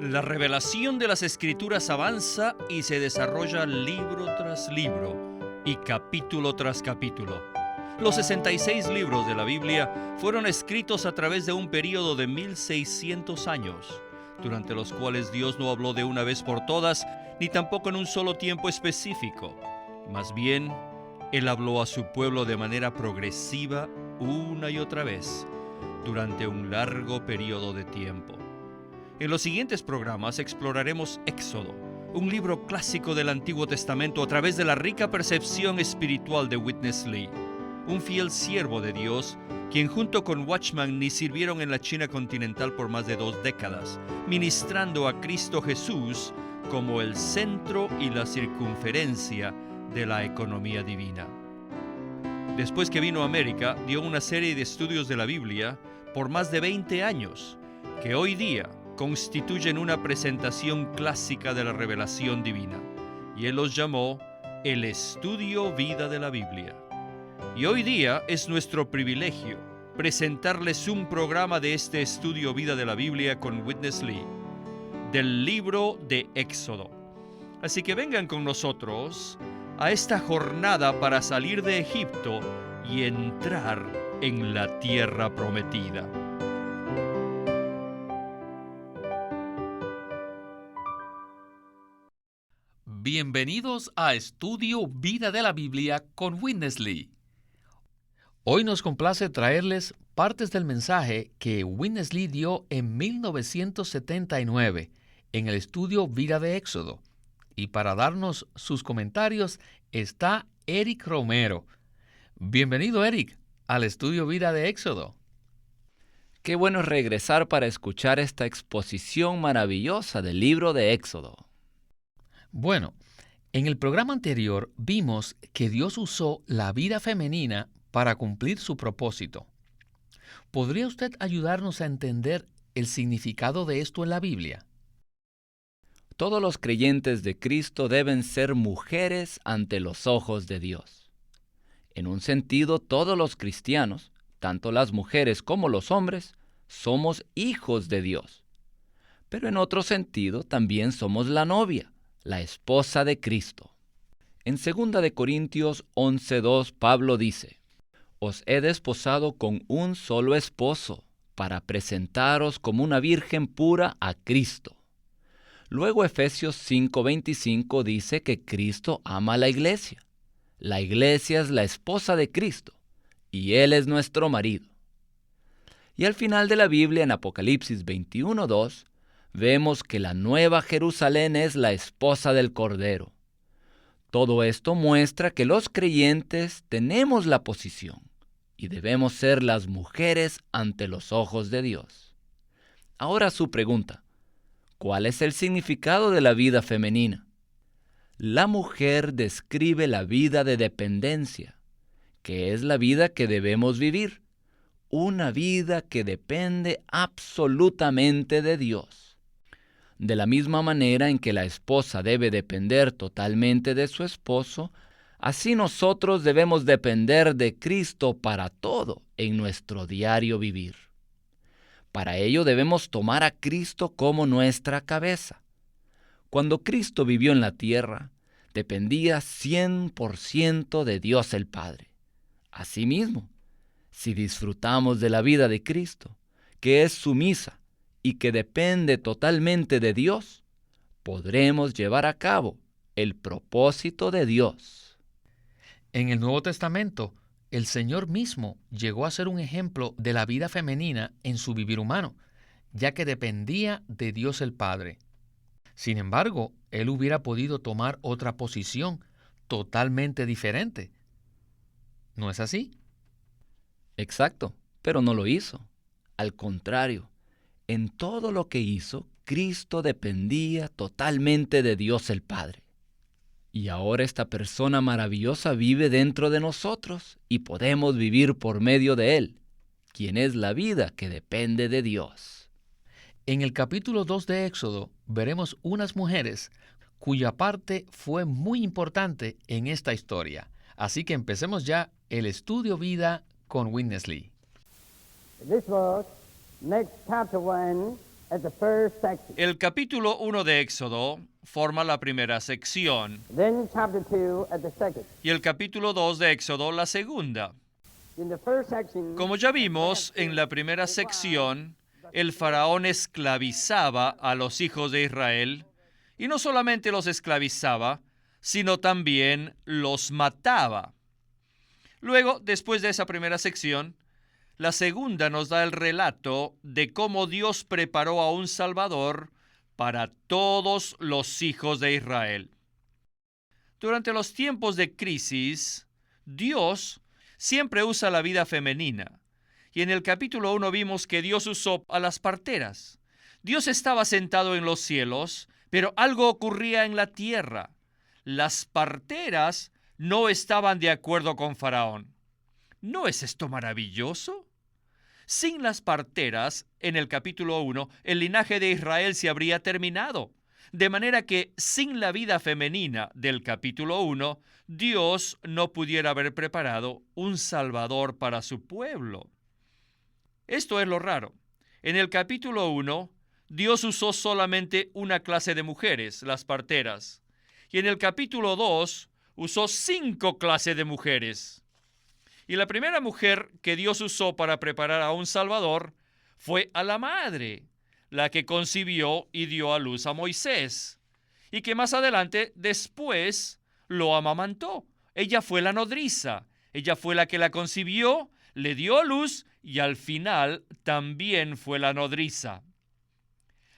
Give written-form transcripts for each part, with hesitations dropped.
La revelación de las Escrituras avanza y se desarrolla libro tras libro y capítulo tras capítulo. Los 66 libros de la Biblia fueron escritos a través de un período de 1600 años, durante los cuales Dios no habló de una vez por todas, ni tampoco en un solo tiempo específico. Más bien, Él habló a su pueblo de manera progresiva una y otra vez, durante un largo periodo de tiempo. En los siguientes programas exploraremos Éxodo, un libro clásico del Antiguo Testamento a través de la rica percepción espiritual de Witness Lee, un fiel siervo de Dios, quien junto con Watchman Nee sirvieron en la China continental por más de 2 décadas, ministrando a Cristo Jesús como el centro y la circunferencia de la economía divina. Después que vino a América, dio una serie de estudios de la Biblia por más de 20 años, que hoy día constituyen una presentación clásica de la revelación divina, y él los llamó el estudio vida de la Biblia. Y hoy día es nuestro privilegio presentarles un programa de este estudio vida de la Biblia con Witness Lee, del libro de Éxodo. Así que vengan con nosotros a esta jornada para salir de Egipto y entrar en la tierra prometida. Bienvenidos a Estudio Vida de la Biblia con Witness Lee. Hoy nos complace traerles partes del mensaje que Witness Lee dio en 1979 en el Estudio Vida de Éxodo. Y para darnos sus comentarios está Eric Romero. Bienvenido, Eric, al Estudio Vida de Éxodo. Qué bueno es regresar para escuchar esta exposición maravillosa del libro de Éxodo. Bueno, en el programa anterior vimos que Dios usó la vida femenina para cumplir su propósito. ¿Podría usted ayudarnos a entender el significado de esto en la Biblia? Todos los creyentes de Cristo deben ser mujeres ante los ojos de Dios. En un sentido, todos los cristianos, tanto las mujeres como los hombres, somos hijos de Dios. Pero en otro sentido, también somos la novia, la esposa de Cristo. En 2 de Corintios 11:2, Pablo dice: «Os he desposado con un solo esposo, para presentaros como una virgen pura a Cristo». Luego Efesios 5:25 dice que Cristo ama a la iglesia. La iglesia es la esposa de Cristo, y Él es nuestro marido. Y al final de la Biblia, en Apocalipsis 21:2, vemos que la nueva Jerusalén es la esposa del Cordero. Todo esto muestra que los creyentes tenemos la posición y debemos ser las mujeres ante los ojos de Dios. Ahora su pregunta: ¿cuál es el significado de la vida femenina? La mujer describe la vida de dependencia, que es la vida que debemos vivir, una vida que depende absolutamente de Dios. De la misma manera en que la esposa debe depender totalmente de su esposo, así nosotros debemos depender de Cristo para todo en nuestro diario vivir. Para ello debemos tomar a Cristo como nuestra cabeza. Cuando Cristo vivió en la tierra, dependía 100% de Dios el Padre. Asimismo, si disfrutamos de la vida de Cristo, que es sumisa y que depende totalmente de Dios, podremos llevar a cabo el propósito de Dios. En el Nuevo Testamento, el Señor mismo llegó a ser un ejemplo de la vida femenina en su vivir humano, ya que dependía de Dios el Padre. Sin embargo, Él hubiera podido tomar otra posición totalmente diferente. ¿No es así? Exacto, pero no lo hizo. Al contrario, en todo lo que hizo, Cristo dependía totalmente de Dios el Padre. Y ahora esta persona maravillosa vive dentro de nosotros y podemos vivir por medio de Él, quien es la vida que depende de Dios. En el capítulo 2 de Éxodo veremos unas mujeres cuya parte fue muy importante en esta historia. Así que empecemos ya el estudio vida con Witness Lee. This book, next chapter 1, as the first section. El capítulo 1 de Éxodo forma la primera sección Then chapter 2 as the second. y el capítulo 2 de Éxodo la segunda. In the first section, Como ya vimos, en la primera sección, el faraón esclavizaba a los hijos de Israel, y no solamente los esclavizaba, sino también los mataba. Luego, después de esa primera sección, la segunda nos da el relato de cómo Dios preparó a un Salvador para todos los hijos de Israel. Durante los tiempos de crisis, Dios siempre usa la vida femenina. Y en el capítulo 1 vimos que Dios usó a las parteras. Dios estaba sentado en los cielos, pero algo ocurría en la tierra. Las parteras no estaban de acuerdo con Faraón. ¿No es esto maravilloso? Sin las parteras, en el capítulo 1, el linaje de Israel se habría terminado. De manera que sin la vida femenina del capítulo 1, Dios no pudiera haber preparado un Salvador para su pueblo. Esto es lo raro. En el capítulo 1, Dios usó solamente una clase de mujeres, las parteras. Y en el capítulo 2, usó 5 clases de mujeres. Y la primera mujer que Dios usó para preparar a un Salvador fue a la madre, la que concibió y dio a luz a Moisés, y que más adelante, después, lo amamantó. Ella fue la nodriza, ella fue la que la concibió, le dio a luz y al final también fue la nodriza.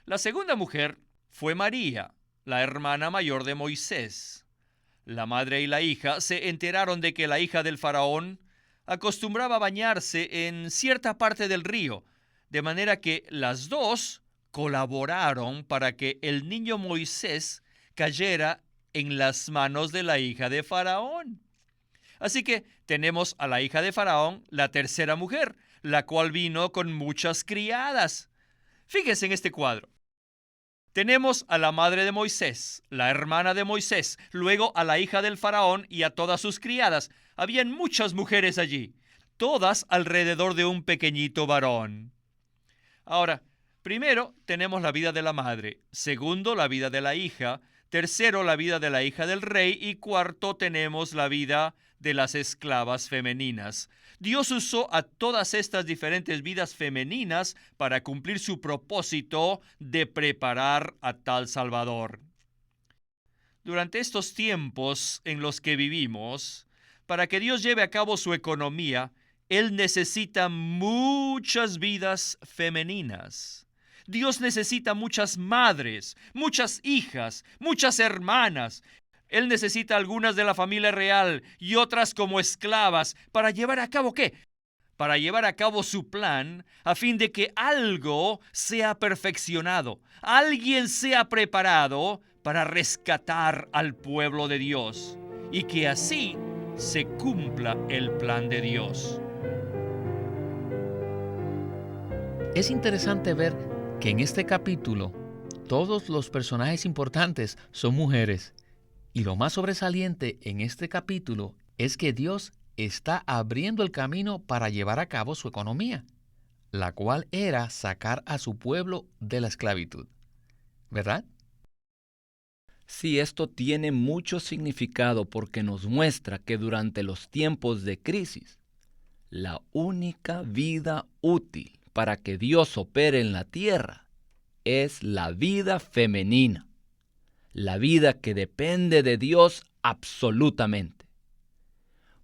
La segunda mujer fue María, la hermana mayor de Moisés. La madre y la hija se enteraron de que la hija del faraón acostumbraba a bañarse en cierta parte del río, de manera que las dos colaboraron para que el niño Moisés cayera en las manos de la hija de Faraón. Así que tenemos a la hija de Faraón, la tercera mujer, la cual vino con muchas criadas. Fíjense en este cuadro. Tenemos a la madre de Moisés, la hermana de Moisés, luego a la hija del faraón y a todas sus criadas. Habían muchas mujeres allí, todas alrededor de un pequeñito varón. Ahora, primero tenemos la vida de la madre, segundo la vida de la hija, tercero la vida de la hija del rey y cuarto tenemos la vida de las esclavas femeninas. Dios usó a todas estas diferentes vidas femeninas para cumplir su propósito de preparar a tal Salvador. Durante estos tiempos en los que vivimos, para que Dios lleve a cabo su economía, Él necesita muchas vidas femeninas. Dios necesita muchas madres, muchas hijas, muchas hermanas. Él necesita algunas de la familia real y otras como esclavas para llevar a cabo ¿qué? Para llevar a cabo su plan a fin de que algo sea perfeccionado, alguien sea preparado para rescatar al pueblo de Dios y que así se cumpla el plan de Dios. Es interesante ver que en este capítulo todos los personajes importantes son mujeres. Y lo más sobresaliente en este capítulo es que Dios está abriendo el camino para llevar a cabo su economía, la cual era sacar a su pueblo de la esclavitud. ¿Verdad? Sí, esto tiene mucho significado porque nos muestra que durante los tiempos de crisis, la única vida útil para que Dios opere en la tierra es la vida femenina. La vida que depende de Dios absolutamente.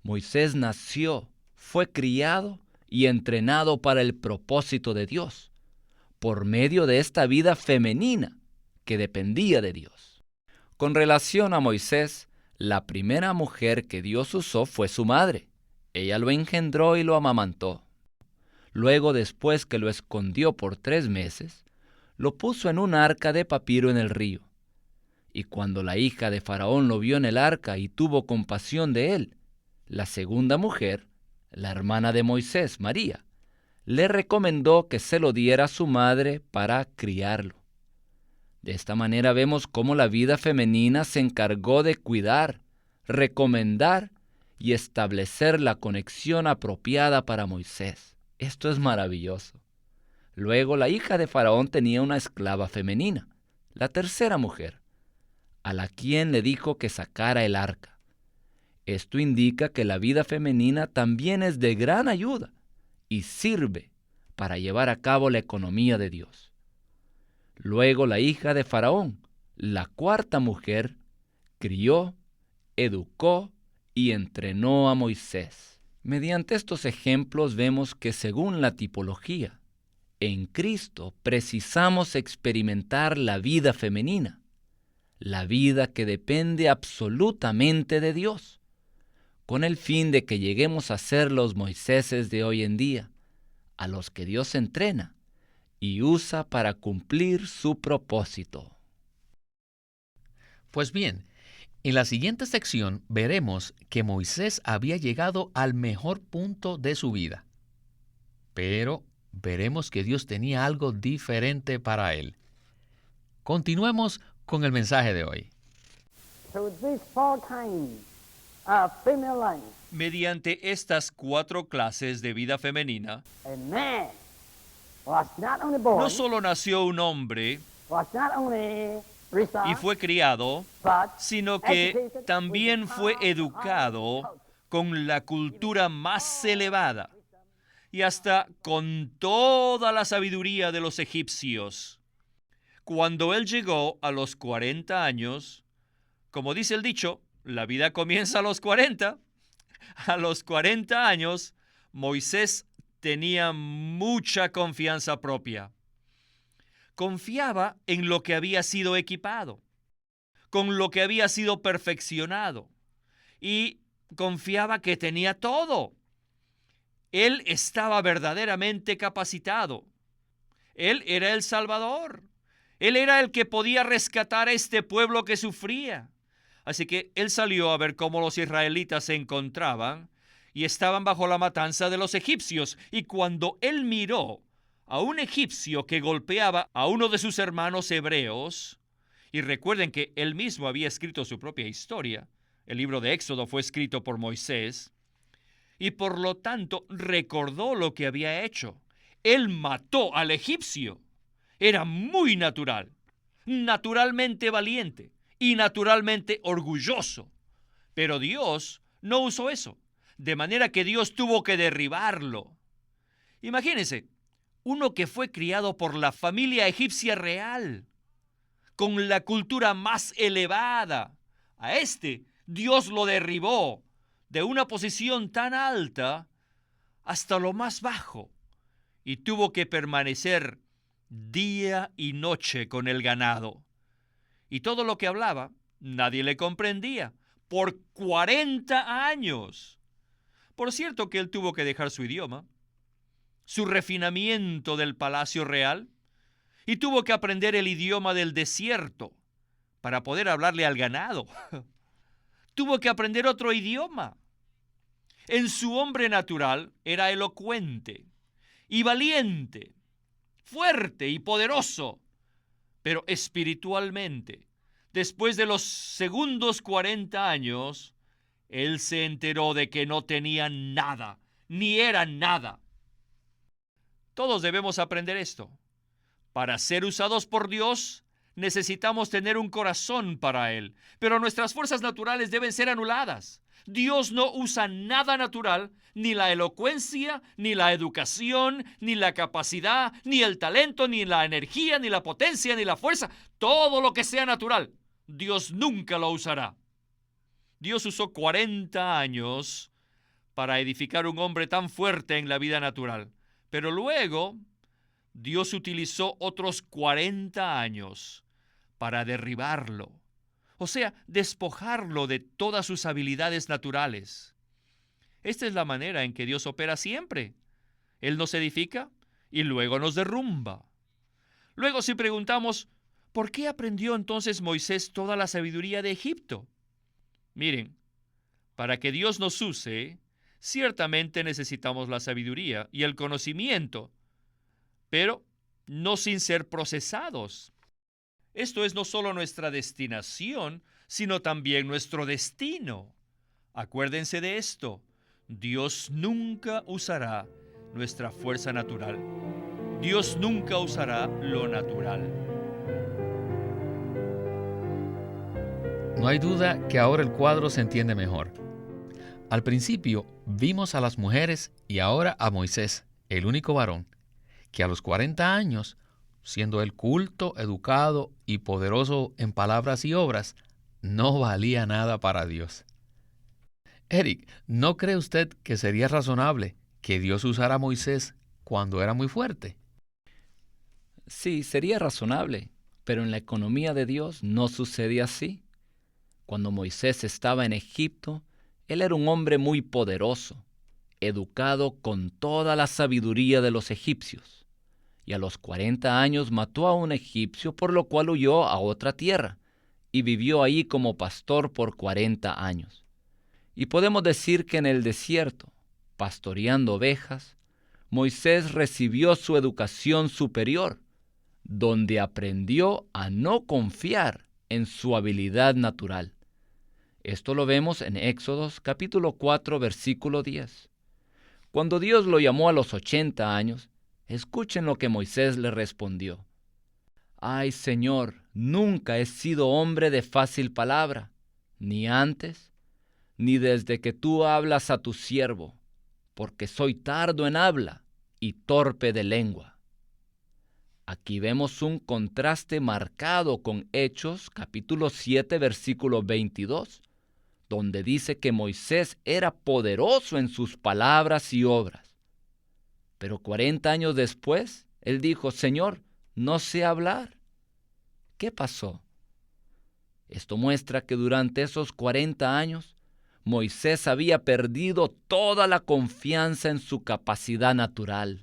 Moisés nació, fue criado y entrenado para el propósito de Dios, por medio de esta vida femenina que dependía de Dios. Con relación a Moisés, la primera mujer que Dios usó fue su madre. Ella lo engendró y lo amamantó. Luego, después que lo escondió por 3 meses, lo puso en un arca de papiro en el río. Y cuando la hija de Faraón lo vio en el arca y tuvo compasión de él, la segunda mujer, la hermana de Moisés, María, le recomendó que se lo diera a su madre para criarlo. De esta manera vemos cómo la vida femenina se encargó de cuidar, recomendar y establecer la conexión apropiada para Moisés. Esto es maravilloso. Luego la hija de Faraón tenía una esclava femenina, la tercera mujer, a la quien le dijo que sacara el arca. Esto indica que la vida femenina también es de gran ayuda y sirve para llevar a cabo la economía de Dios. Luego la hija de Faraón, la cuarta mujer, crió, educó y entrenó a Moisés. Mediante estos ejemplos vemos que según la tipología, en Cristo precisamos experimentar la vida femenina, la vida que depende absolutamente de Dios, con el fin de que lleguemos a ser los Moiséses de hoy en día, a los que Dios entrena y usa para cumplir su propósito. Pues bien, en la siguiente sección veremos que Moisés había llegado al mejor punto de su vida. Pero veremos que Dios tenía algo diferente para él. Continuemos con el mensaje de hoy. So these four kinds of female life, Mediante estas 4 clases de vida femenina, a man was not only born, no solo nació un hombre was not only raised y up, fue criado, but sino que educated también with the fue power of educado culture. con la cultura más elevada y hasta con toda la sabiduría de los egipcios. Cuando él llegó a los 40 años, como dice el dicho, la vida comienza a los 40. A los 40 años, Moisés tenía mucha confianza propia. Confiaba en lo que había sido equipado, con lo que había sido perfeccionado, y confiaba que tenía todo. Él estaba verdaderamente capacitado. Él era el Salvador. Él era el que podía rescatar a este pueblo que sufría. Así que él salió a ver cómo los israelitas se encontraban y estaban bajo la matanza de los egipcios. Y cuando él miró a un egipcio que golpeaba a uno de sus hermanos hebreos, y recuerden que él mismo había escrito su propia historia, el libro de Éxodo fue escrito por Moisés, y por lo tanto recordó lo que había hecho. Él mató al egipcio. Era muy natural, naturalmente valiente y naturalmente orgulloso. Pero Dios no usó eso, de manera que Dios tuvo que derribarlo. Imagínense, uno que fue criado por la familia egipcia real, con la cultura más elevada. A este Dios lo derribó de una posición tan alta hasta lo más bajo y tuvo que permanecer día y noche con el ganado. Y todo lo que hablaba, nadie le comprendía, por 40 años. Por cierto que él tuvo que dejar su idioma, su refinamiento del palacio real, y tuvo que aprender el idioma del desierto para poder hablarle al ganado. Tuvo que aprender otro idioma. En su hombre natural era elocuente y valiente, fuerte y poderoso, pero espiritualmente, después de los segundos 40 años, él se enteró de que no tenía nada, ni era nada. Todos debemos aprender esto. Para ser usados por Dios, necesitamos tener un corazón para Él, pero nuestras fuerzas naturales deben ser anuladas. Dios no usa nada natural, ni la elocuencia, ni la educación, ni la capacidad, ni el talento, ni la energía, ni la potencia, ni la fuerza. Todo lo que sea natural, Dios nunca lo usará. Dios usó 40 años para edificar un hombre tan fuerte en la vida natural, pero luego Dios utilizó otros 40 años para derribarlo, o sea, despojarlo de todas sus habilidades naturales. Esta es la manera en que Dios opera siempre. Él nos edifica y luego nos derrumba. Luego, si preguntamos, ¿por qué aprendió entonces Moisés toda la sabiduría de Egipto? Miren, para que Dios nos use, ciertamente necesitamos la sabiduría y el conocimiento, pero no sin ser procesados. Esto es no solo nuestra destinación, sino también nuestro destino. Acuérdense de esto. Dios nunca usará nuestra fuerza natural. Dios nunca usará lo natural. No hay duda que ahora el cuadro se entiende mejor. Al principio vimos a las mujeres y ahora a Moisés, el único varón, que a los 40 años, siendo él culto, educado y poderoso en palabras y obras, no valía nada para Dios. Eric, ¿no cree usted que sería razonable que Dios usara a Moisés cuando era muy fuerte? Sí, sería razonable, pero en la economía de Dios no sucede así. Cuando Moisés estaba en Egipto, él era un hombre muy poderoso, educado con toda la sabiduría de los egipcios, y a los 40 años mató a un egipcio, por lo cual huyó a otra tierra, y vivió ahí como pastor por 40 años. Y podemos decir que en el desierto, pastoreando ovejas, Moisés recibió su educación superior, donde aprendió a no confiar en su habilidad natural. Esto lo vemos en Éxodos capítulo 4, versículo 10. Cuando Dios lo llamó a los 80 años, escuchen lo que Moisés le respondió. Ay, Señor, nunca he sido hombre de fácil palabra, ni antes, ni desde que tú hablas a tu siervo, porque soy tardo en habla y torpe de lengua. Aquí vemos un contraste marcado con Hechos, capítulo 7, versículo 22, donde dice que Moisés era poderoso en sus palabras y obras. Pero 40 años después, él dijo, Señor, no sé hablar. ¿Qué pasó? Esto muestra que durante esos 40 años, Moisés había perdido toda la confianza en su capacidad natural.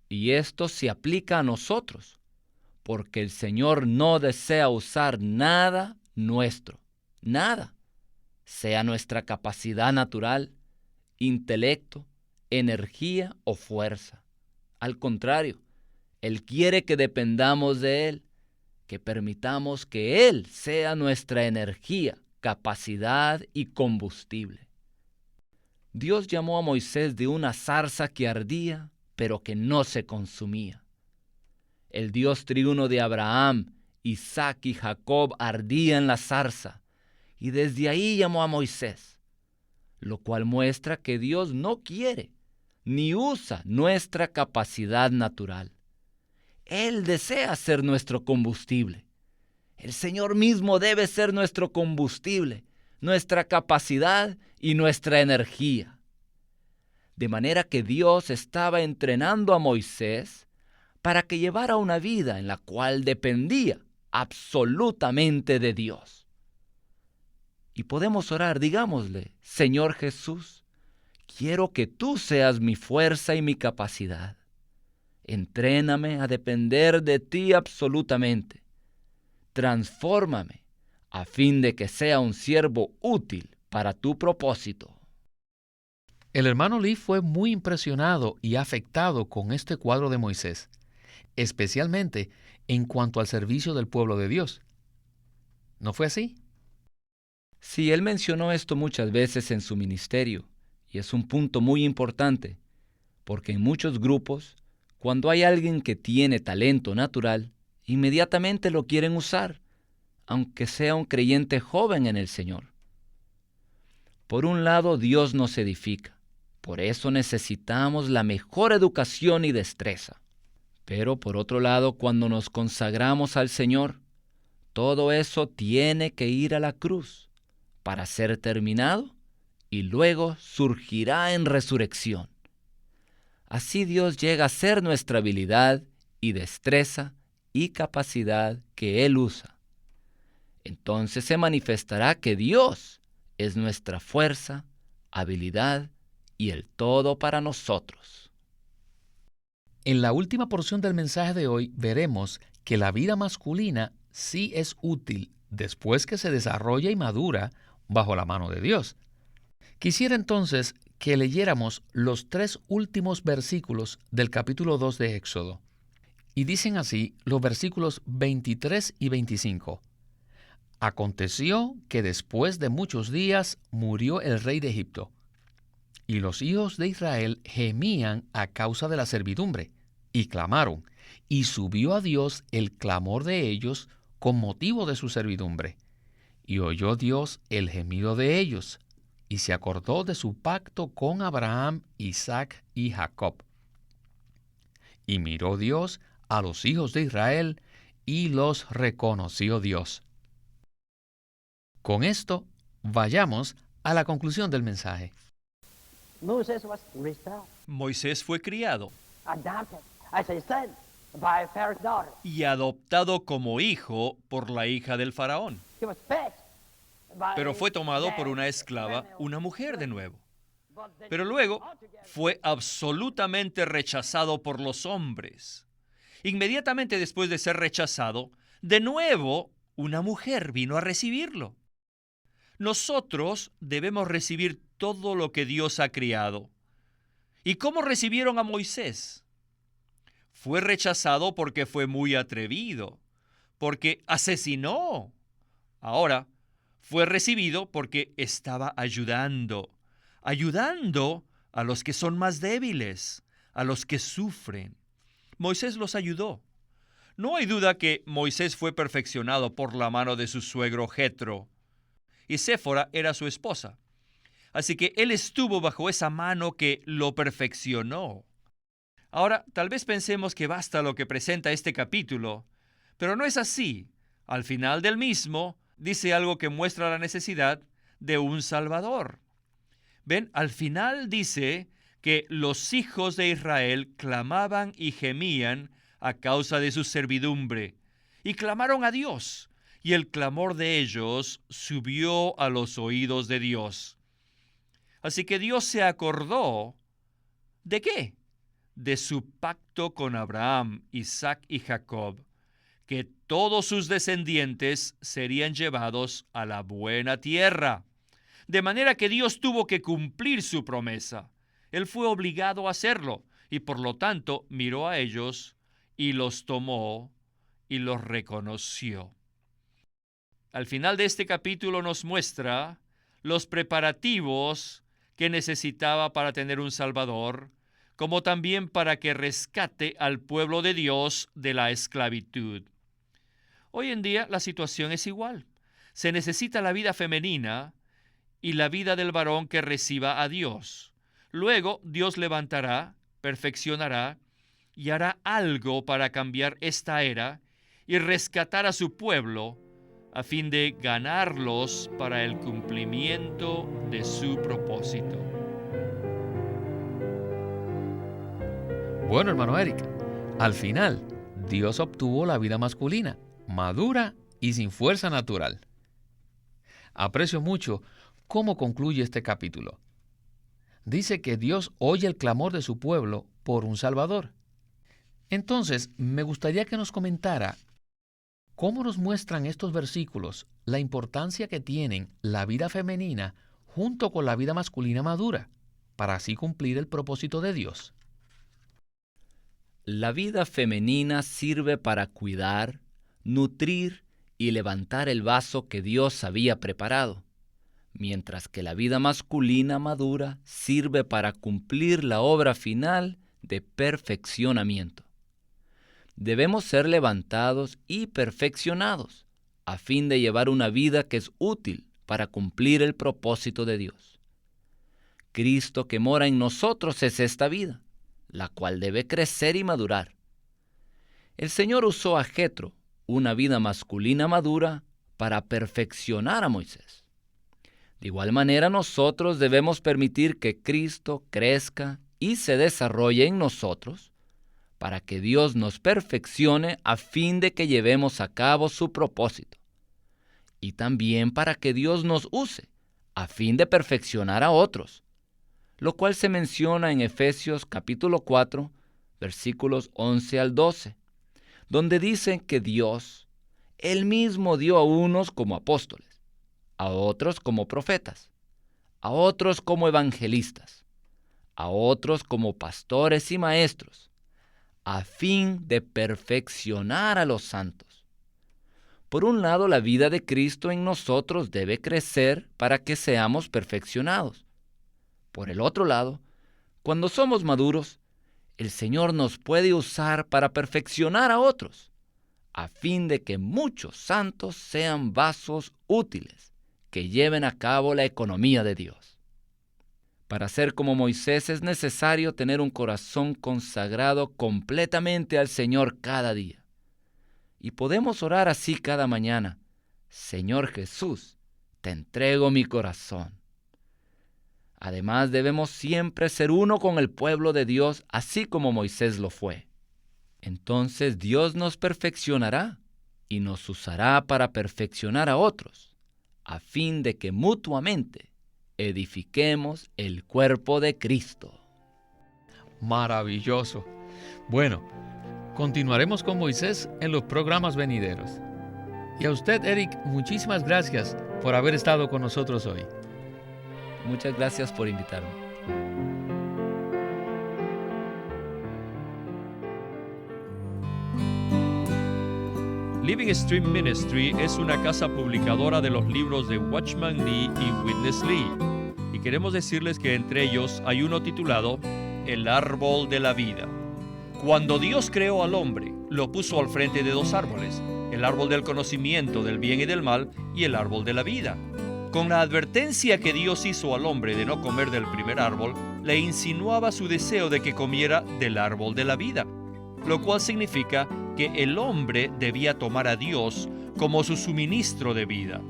Y esto se aplica a nosotros, porque el Señor no desea usar nada nuestro, nada, sea nuestra capacidad natural, intelecto, energía o fuerza. Al contrario, Él quiere que dependamos de Él, que permitamos que Él sea nuestra energía, capacidad y combustible. Dios llamó a Moisés de una zarza que ardía, pero que no se consumía. El Dios triuno de Abraham, Isaac y Jacob ardía en la zarza, y desde ahí llamó a Moisés, lo cual muestra que Dios no quiere ni usa nuestra capacidad natural. Él desea ser nuestro combustible. El Señor mismo debe ser nuestro combustible, nuestra capacidad y nuestra energía. De manera que Dios estaba entrenando a Moisés para que llevara una vida en la cual dependía absolutamente de Dios. Y podemos orar, digámosle, Señor Jesús, quiero que tú seas mi fuerza y mi capacidad. Entréname a depender de ti absolutamente. Transfórmame a fin de que sea un siervo útil para tu propósito. El hermano Lee fue muy impresionado y afectado con este cuadro de Moisés, especialmente en cuanto al servicio del pueblo de Dios. ¿No fue así? Sí, él mencionó esto muchas veces en su ministerio, y es un punto muy importante, porque en muchos grupos, cuando hay alguien que tiene talento natural, inmediatamente lo quieren usar, aunque sea un creyente joven en el Señor. Por un lado, Dios nos edifica. Por eso necesitamos la mejor educación y destreza. Pero por otro lado, cuando nos consagramos al Señor, todo eso tiene que ir a la cruz para ser terminado y luego surgirá en resurrección. Así Dios llega a ser nuestra habilidad y destreza y capacidad que Él usa. Entonces se manifestará que Dios es nuestra fuerza, habilidad y el todo para nosotros. En la última porción del mensaje de hoy veremos que la vida masculina sí es útil después que se desarrolla y madura bajo la mano de Dios. Quisiera entonces que leyéramos los 3 últimos versículos del capítulo 2 de Éxodo. Y dicen así los versículos 23 y 25. Aconteció que después de muchos días murió el rey de Egipto, y los hijos de Israel gemían a causa de la servidumbre, y clamaron, y subió a Dios el clamor de ellos con motivo de su servidumbre. Y oyó Dios el gemido de ellos, y se acordó de su pacto con Abraham, Isaac y Jacob. Y miró Dios a los hijos de Israel, y los reconoció Dios. Con esto, vayamos a la conclusión del mensaje. Moses was raised up, Moisés fue criado adopted as a son by Pharaoh's daughter. y adoptado como hijo por la hija del faraón, He was fed by pero fue tomado por una esclava, una mujer de nuevo. Pero luego fue absolutamente rechazado por los hombres. Inmediatamente después de ser rechazado, de nuevo una mujer vino a recibirlo. Nosotros debemos recibir todo lo que Dios ha criado. ¿Y cómo recibieron a Moisés? Fue rechazado porque fue muy atrevido, porque asesinó. Ahora, fue recibido porque estaba ayudando a los que son más débiles, a los que sufren. Moisés los ayudó. No hay duda que Moisés fue perfeccionado por la mano de su suegro Jetro, y Séfora era su esposa. Así que él estuvo bajo esa mano que lo perfeccionó. Ahora, tal vez pensemos que basta lo que presenta este capítulo, pero no es así. Al final del mismo, dice algo que muestra la necesidad de un Salvador. Ven, al final dice que los hijos de Israel clamaban y gemían a causa de su servidumbre, y clamaron a Dios, y el clamor de ellos subió a los oídos de Dios. Así que Dios se acordó, ¿de qué? De su pacto con Abraham, Isaac y Jacob, que todos sus descendientes serían llevados a la buena tierra. De manera que Dios tuvo que cumplir su promesa. Él fue obligado a hacerlo, y por lo tanto miró a ellos y los tomó y los reconoció. Al final de este capítulo nos muestra los preparativos que necesitaba para tener un Salvador, como también para que rescate al pueblo de Dios de la esclavitud. Hoy en día la situación es igual. Se necesita la vida femenina y la vida del varón que reciba a Dios. Luego Dios levantará, perfeccionará y hará algo para cambiar esta era y rescatar a su pueblo a fin de ganarlos para el cumplimiento de su propósito. Bueno, hermano Eric, al final, Dios obtuvo la vida masculina, madura y sin fuerza natural. Aprecio mucho cómo concluye este capítulo. Dice que Dios oye el clamor de su pueblo por un Salvador. Entonces, me gustaría que nos comentara cómo nos muestran estos versículos la importancia que tienen la vida femenina junto con la vida masculina madura, para así cumplir el propósito de Dios. La vida femenina sirve para cuidar, nutrir y levantar el vaso que Dios había preparado, mientras que la vida masculina madura sirve para cumplir la obra final de perfeccionamiento. Debemos ser levantados y perfeccionados a fin de llevar una vida que es útil para cumplir el propósito de Dios. Cristo que mora en nosotros es esta vida, la cual debe crecer y madurar. El Señor usó a Jetro, una vida masculina madura, para perfeccionar a Moisés. De igual manera, nosotros debemos permitir que Cristo crezca y se desarrolle en nosotros, para que Dios nos perfeccione a fin de que llevemos a cabo su propósito, y también para que Dios nos use a fin de perfeccionar a otros, lo cual se menciona en Efesios capítulo 4, versículos 11 al 12, donde dicen que Dios, Él mismo dio a unos como apóstoles, a otros como profetas, a otros como evangelistas, a otros como pastores y maestros, a fin de perfeccionar a los santos. Por un lado, la vida de Cristo en nosotros debe crecer para que seamos perfeccionados. Por el otro lado, cuando somos maduros, el Señor nos puede usar para perfeccionar a otros, a fin de que muchos santos sean vasos útiles que lleven a cabo la economía de Dios. Para ser como Moisés es necesario tener un corazón consagrado completamente al Señor cada día. Y podemos orar así cada mañana: Señor Jesús, te entrego mi corazón. Además, debemos siempre ser uno con el pueblo de Dios, así como Moisés lo fue. Entonces Dios nos perfeccionará y nos usará para perfeccionar a otros, a fin de que mutuamente edifiquemos el cuerpo de Cristo. Maravilloso. Bueno, continuaremos con Moisés en los programas venideros. Y a usted, Eric, muchísimas gracias por haber estado con nosotros hoy. Muchas gracias por invitarme. Living Stream Ministry es una casa publicadora de los libros de Watchman Nee y Witness Lee. Y queremos decirles que entre ellos hay uno titulado El Árbol de la Vida. Cuando Dios creó al hombre, lo puso al frente de dos árboles: el árbol del conocimiento del bien y del mal y el árbol de la vida. Con la advertencia que Dios hizo al hombre de no comer del primer árbol, le insinuaba su deseo de que comiera del árbol de la vida, lo cual significa que el hombre debía tomar a Dios como su suministro de vida.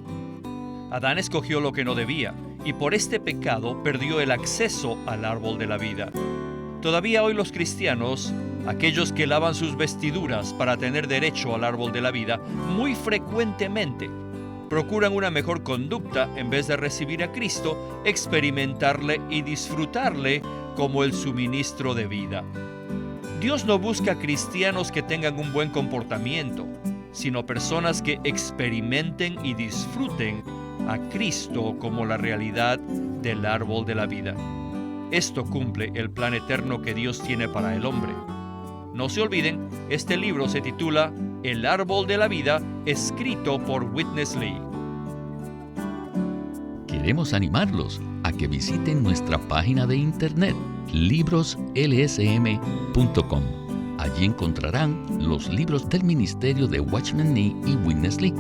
Adán escogió lo que no debía, y por este pecado perdió el acceso al árbol de la vida. Todavía hoy los cristianos, aquellos que lavan sus vestiduras para tener derecho al árbol de la vida, muy frecuentemente procuran una mejor conducta en vez de recibir a Cristo, experimentarle y disfrutarle como el suministro de vida. Dios no busca cristianos que tengan un buen comportamiento, sino personas que experimenten y disfruten a Cristo como la realidad del árbol de la vida. Esto cumple el plan eterno que Dios tiene para el hombre. No se olviden, este libro se titula El Árbol de la Vida, escrito por Witness Lee. Queremos animarlos a que visiten nuestra página de internet, libroslsm.com. Allí encontrarán los libros del ministerio de Watchman Nee y Witness Lee.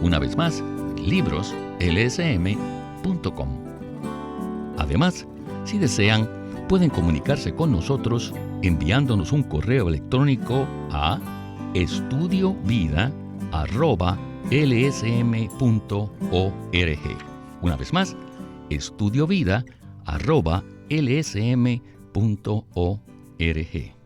Una vez más, libroslsm.com. Además, si desean, pueden comunicarse con nosotros enviándonos un correo electrónico a estudiovida@lsm.org. Una vez más, estudiovida@lsm.org.